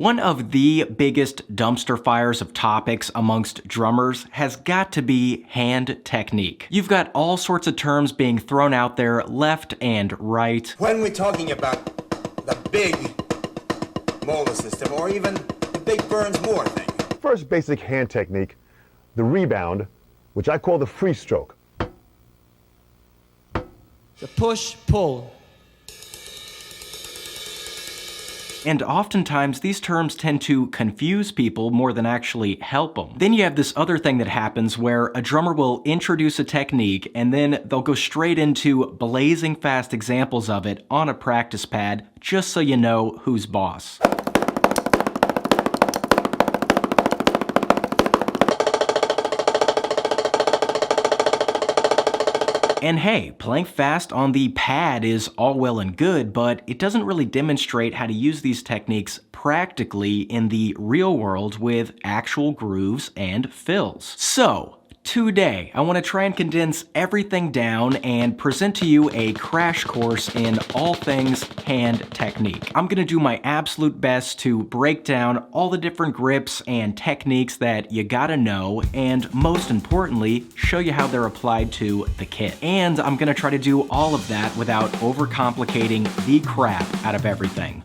One of the biggest dumpster fires of topics amongst drummers has got to be hand technique. You've got all sorts of terms being thrown out there left and right. When we're talking about the big molar system or even the big Burns Moore thing. First basic hand technique, the rebound, which I call the free stroke. The push-pull. And oftentimes these terms tend to confuse people more than actually help them. Then you have this other thing that happens where a drummer will introduce a technique and then they'll go straight into blazing fast examples of it on a practice pad just so you know who's boss. And hey, playing fast on the pad is all well and good, but it doesn't really demonstrate how to use these techniques practically in the real world with actual grooves and fills. So, today, I want to try and condense everything down and present to you a crash course in all things hand technique. I'm going to do my absolute best to break down all the different grips and techniques that you gotta know, and most importantly, show you how they're applied to the kit. And I'm going to try to do all of that without overcomplicating the crap out of everything.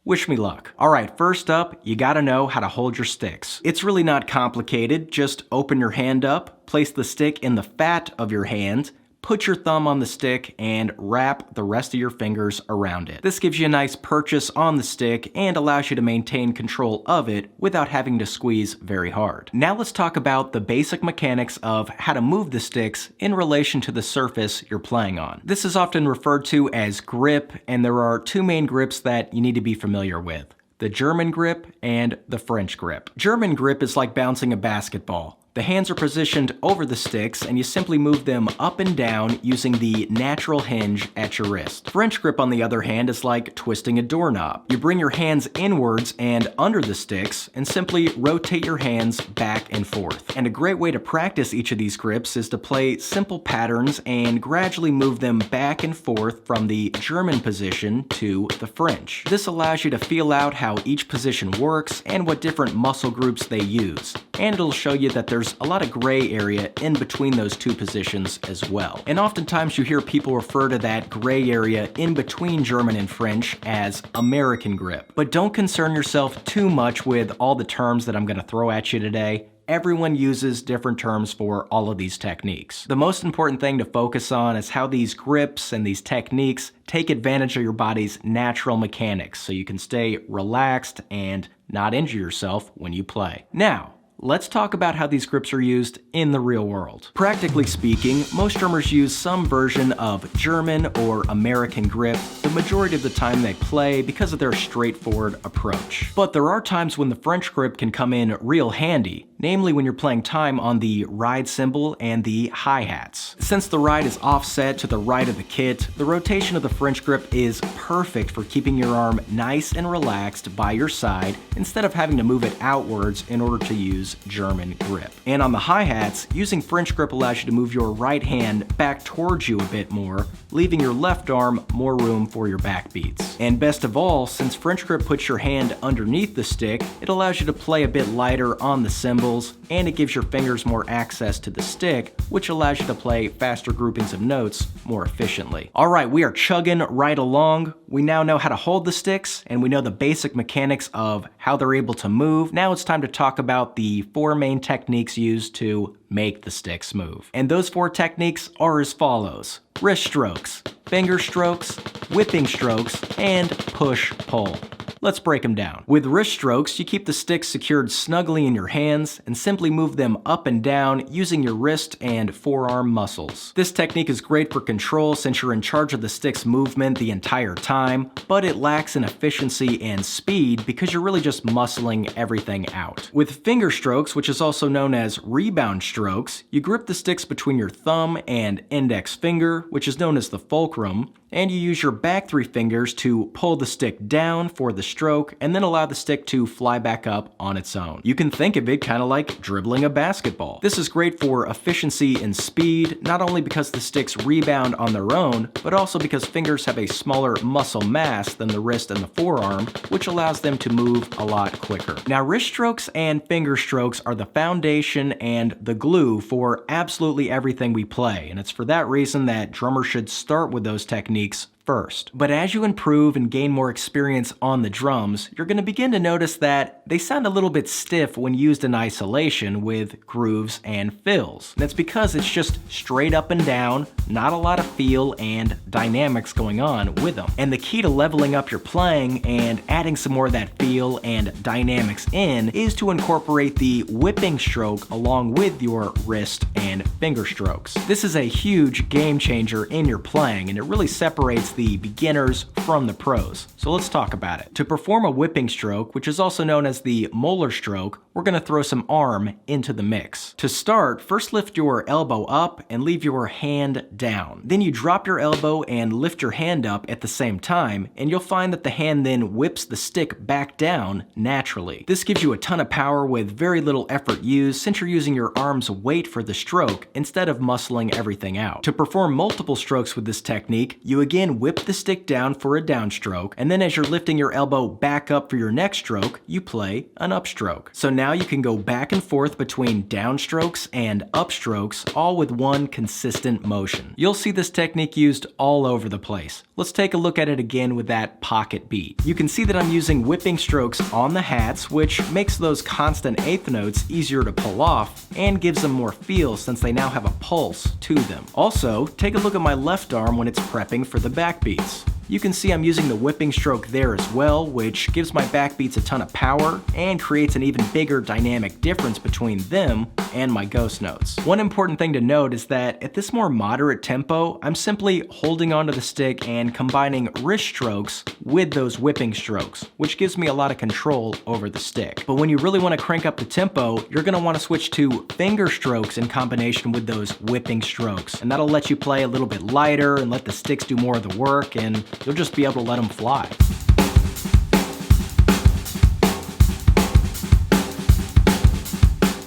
Wish me luck. Alright, first up, you gotta know how to hold your sticks. It's really not complicated, just open your hand up, place the stick in the fat of your hand, put your thumb on the stick, and wrap the rest of your fingers around it. This gives you a nice purchase on the stick and allows you to maintain control of it without having to squeeze very hard. Now let's talk about the basic mechanics of how to move the sticks in relation to the surface you're playing on. This is often referred to as grip, and there are two main grips that you need to be familiar with: the German grip and the French grip. German grip is like bouncing a basketball. The hands are positioned over the sticks and you simply move them up and down using the natural hinge at your wrist. French grip, on the other hand, is like twisting a doorknob. You bring your hands inwards and under the sticks and simply rotate your hands back and forth. And a great way to practice each of these grips is to play simple patterns and gradually move them back and forth from the German position to the French. This allows you to feel out how each position works and what different muscle groups they use. And it'll show you that there's a lot of gray area in between those two positions as well. And oftentimes you hear people refer to that gray area in between German and French as American grip. But don't concern yourself too much with all the terms that I'm going to throw at you today. Everyone uses different terms for all of these techniques. The most important thing to focus on is how these grips and these techniques take advantage of your body's natural mechanics so you can stay relaxed and not injure yourself when you play. Now, let's talk about how these grips are used in the real world. Practically speaking, most drummers use some version of German or American grip the majority of the time they play because of their straightforward approach. But there are times when the French grip can come in real handy, namely when you're playing time on the ride cymbal and the hi-hats. Since the ride is offset to the right of the kit, the rotation of the French grip is perfect for keeping your arm nice and relaxed by your side instead of having to move it outwards in order to use German grip. And on the hi-hats, using French grip allows you to move your right hand back towards you a bit more, leaving your left arm more room for your backbeats. And best of all, since French grip puts your hand underneath the stick, it allows you to play a bit lighter on the cymbals, and it gives your fingers more access to the stick, which allows you to play faster groupings of notes more efficiently. Alright, we are chugging right along. We now know how to hold the sticks, and we know the basic mechanics of how they're able to move. Now it's time to talk about the four main techniques used to make the sticks move. And those four techniques are as follows: wrist strokes, finger strokes, whipping strokes, and push-pull. Let's break them down. With wrist strokes, you keep the sticks secured snugly in your hands and simply move them up and down using your wrist and forearm muscles. This technique is great for control since you're in charge of the stick's movement the entire time, but it lacks in efficiency and speed because you're really just muscling everything out. With finger strokes, which is also known as rebound strokes, you grip the sticks between your thumb and index finger, which is known as the fulcrum, and you use your back three fingers to pull the stick down for the stroke, and then allow the stick to fly back up on its own. You can think of it kind of like dribbling a basketball. This is great for efficiency and speed, not only because the sticks rebound on their own, but also because fingers have a smaller muscle mass than the wrist and the forearm, which allows them to move a lot quicker. Now, wrist strokes and finger strokes are the foundation and the glue for absolutely everything we play, and it's for that reason that drummers should start with those techniques first. But as you improve and gain more experience on the drums, you're going to begin to notice that they sound a little bit stiff when used in isolation with grooves and fills. And that's because it's just straight up and down, not a lot of feel and dynamics going on with them. And the key to leveling up your playing and adding some more of that feel and dynamics in is to incorporate the whipping stroke along with your wrist and finger strokes. This is a huge game changer in your playing, and it really separates the beginners from the pros. So let's talk about it. To perform a whipping stroke, which is also known as the molar stroke, we're going to throw some arm into the mix. To start, first lift your elbow up and leave your hand down. Then you drop your elbow and lift your hand up at the same time, and you'll find that the hand then whips the stick back down naturally. This gives you a ton of power with very little effort used, since you're using your arm's weight for the stroke instead of muscling everything out. To perform multiple strokes with this technique, you again whip the stick down for a downstroke, and then as you're lifting your elbow back up for your next stroke, you play an upstroke. So now you can go back and forth between downstrokes and upstrokes, all with one consistent motion. You'll see this technique used all over the place. Let's take a look at it again with that pocket beat. You can see that I'm using whipping strokes on the hats, which makes those constant eighth notes easier to pull off and gives them more feel since they now have a pulse to them. Also, take a look at my left arm when it's prepping for the backbeats. You can see I'm using the whipping stroke there as well, which gives my backbeats a ton of power and creates an even bigger dynamic difference between them and my ghost notes. One important thing to note is that at this more moderate tempo, I'm simply holding onto the stick and combining wrist strokes with those whipping strokes, which gives me a lot of control over the stick. But when you really want to crank up the tempo, you're going to want to switch to finger strokes in combination with those whipping strokes, and that'll let you play a little bit lighter and let the sticks do more of the work, and you'll just be able to let them fly.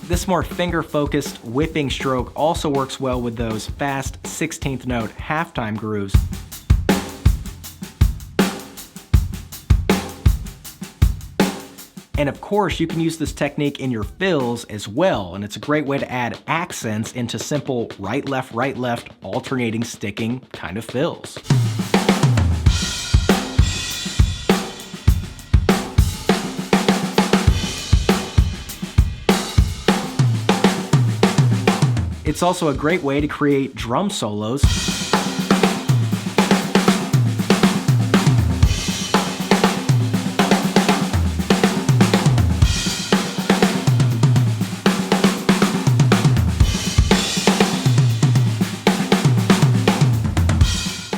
This more finger-focused whipping stroke also works well with those fast 16th note halftime grooves. And of course, you can use this technique in your fills as well, and it's a great way to add accents into simple right, left, alternating sticking kind of fills. It's also a great way to create drum solos.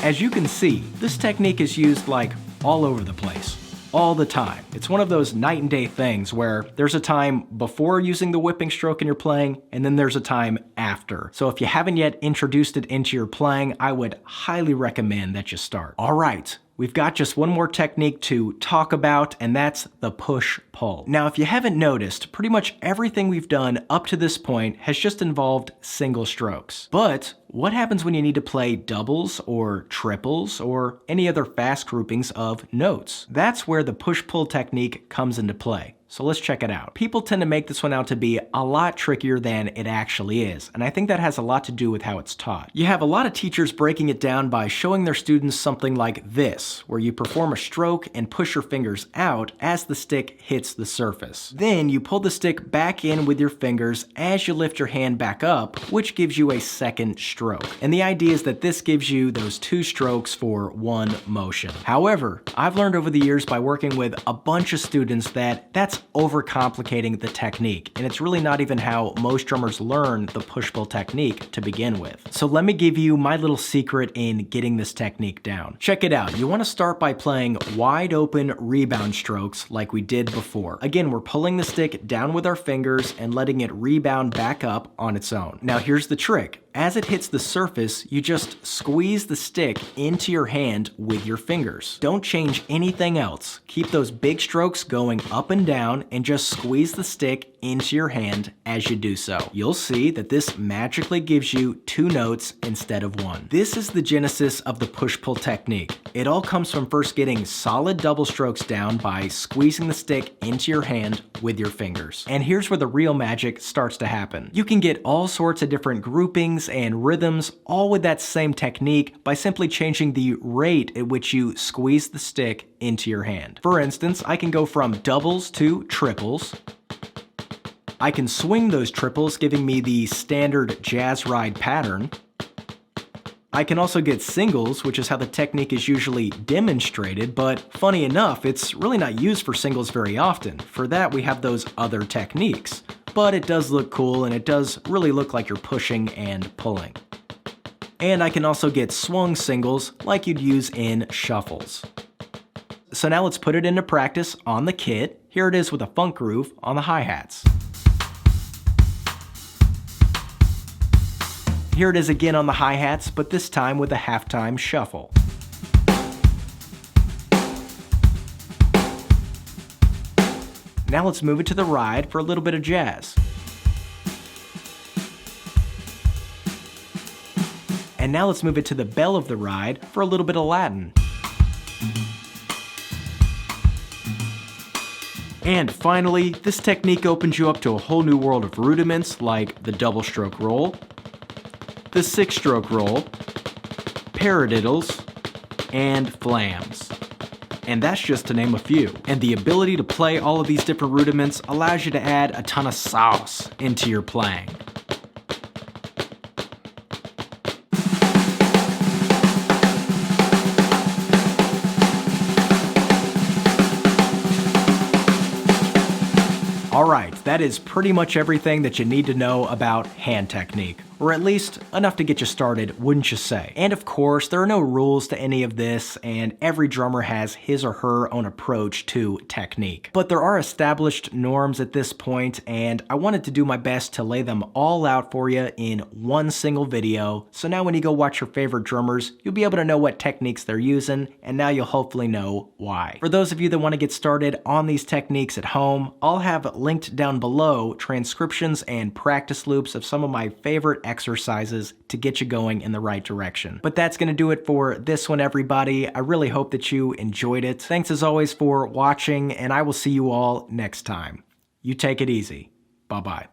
As you can see, this technique is used like all over the place, all the time. It's one of those night and day things where there's a time before using the whipping stroke in your playing, and then there's a time after. So if you haven't yet introduced it into your playing, I would highly recommend that you start. All right. We've got just one more technique to talk about, and that's the push-pull. Now, if you haven't noticed, pretty much everything we've done up to this point has just involved single strokes. But what happens when you need to play doubles or triples or any other fast groupings of notes? That's where the push-pull technique comes into play. So let's check it out. People tend to make this one out to be a lot trickier than it actually is, and I think that has a lot to do with how it's taught. You have a lot of teachers breaking it down by showing their students something like this, where you perform a stroke and push your fingers out as the stick hits the surface. Then you pull the stick back in with your fingers as you lift your hand back up, which gives you a second stroke. And the idea is that this gives you those two strokes for one motion. However, I've learned over the years by working with a bunch of students that that's overcomplicating the technique, and it's really not even how most drummers learn the push-pull technique to begin with. So let me give you my little secret in getting this technique down. Check it out. You want to start by playing wide open rebound strokes like we did before. Again, we're pulling the stick down with our fingers and letting it rebound back up on its own. Now here's the trick. As it hits the surface, you just squeeze the stick into your hand with your fingers. Don't change anything else. Keep those big strokes going up and down and just squeeze the stick into your hand as you do so. You'll see that this magically gives you 2 notes instead of 1. This is the genesis of the push-pull technique. It all comes from first getting solid double strokes down by squeezing the stick into your hand with your fingers. And here's where the real magic starts to happen. You can get all sorts of different groupings and rhythms all with that same technique by simply changing the rate at which you squeeze the stick into your hand. For instance, I can go from doubles to triples. I can swing those triples, giving me the standard jazz ride pattern. I can also get singles, which is how the technique is usually demonstrated, but funny enough, it's really not used for singles very often. For that, we have those other techniques. But it does look cool, and it does really look like you're pushing and pulling. And I can also get swung singles like you'd use in shuffles. So now let's put it into practice on the kit. Here it is with a funk groove on the hi-hats. Here it is again on the hi-hats, but this time with a halftime shuffle. Now let's move it to the ride for a little bit of jazz. And now let's move it to the bell of the ride for a little bit of Latin. And finally, this technique opens you up to a whole new world of rudiments like the double stroke roll, the 6-stroke roll, paradiddles, and flams. And that's just to name a few. And the ability to play all of these different rudiments allows you to add a ton of sauce into your playing. Alright, that is pretty much everything that you need to know about hand technique. Or at least enough to get you started, wouldn't you say? And of course, there are no rules to any of this, and every drummer has his or her own approach to technique. But there are established norms at this point, and I wanted to do my best to lay them all out for you in one single video, so now when you go watch your favorite drummers, you'll be able to know what techniques they're using, and now you'll hopefully know why. For those of you that want to get started on these techniques at home, I'll have linked down below transcriptions and practice loops of some of my favorite exercises to get you going in the right direction. But that's going to do it for this one, everybody. I really hope that you enjoyed it. Thanks as always for watching, and I will see you all next time. You take it easy. Bye-bye.